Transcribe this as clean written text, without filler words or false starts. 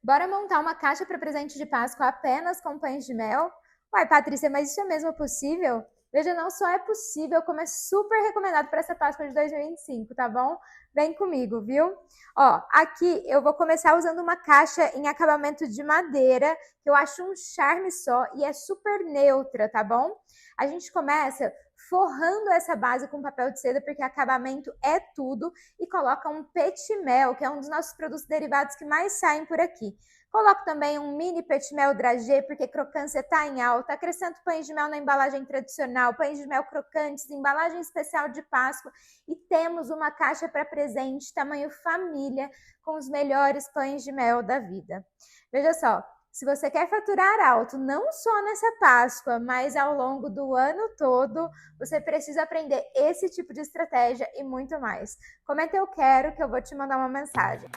Bora montar uma caixa para presente de Páscoa apenas com pães de mel? Uai, Patrícia, mas isso é mesmo possível? Veja, não só é possível, como é super recomendado para essa Páscoa de 2025, tá bom? Vem comigo, viu? Ó, aqui eu vou começar usando uma caixa em acabamento de madeira, que eu acho um charme só e é super neutra, tá bom? A gente começa forrando essa base com papel de seda, porque acabamento é tudo, e coloca um petit mel, que é um dos nossos produtos derivados que mais saem por aqui. Coloco também um mini petit mel dragê, porque crocância está em alta. Acrescento pães de mel na embalagem tradicional, pães de mel crocantes, embalagem especial de Páscoa. E temos uma caixa para presente, tamanho família, com os melhores pães de mel da vida. Veja só, se você quer faturar alto, não só nessa Páscoa, mas ao longo do ano todo, você precisa aprender esse tipo de estratégia e muito mais. Comenta eu quero, que eu vou te mandar uma mensagem.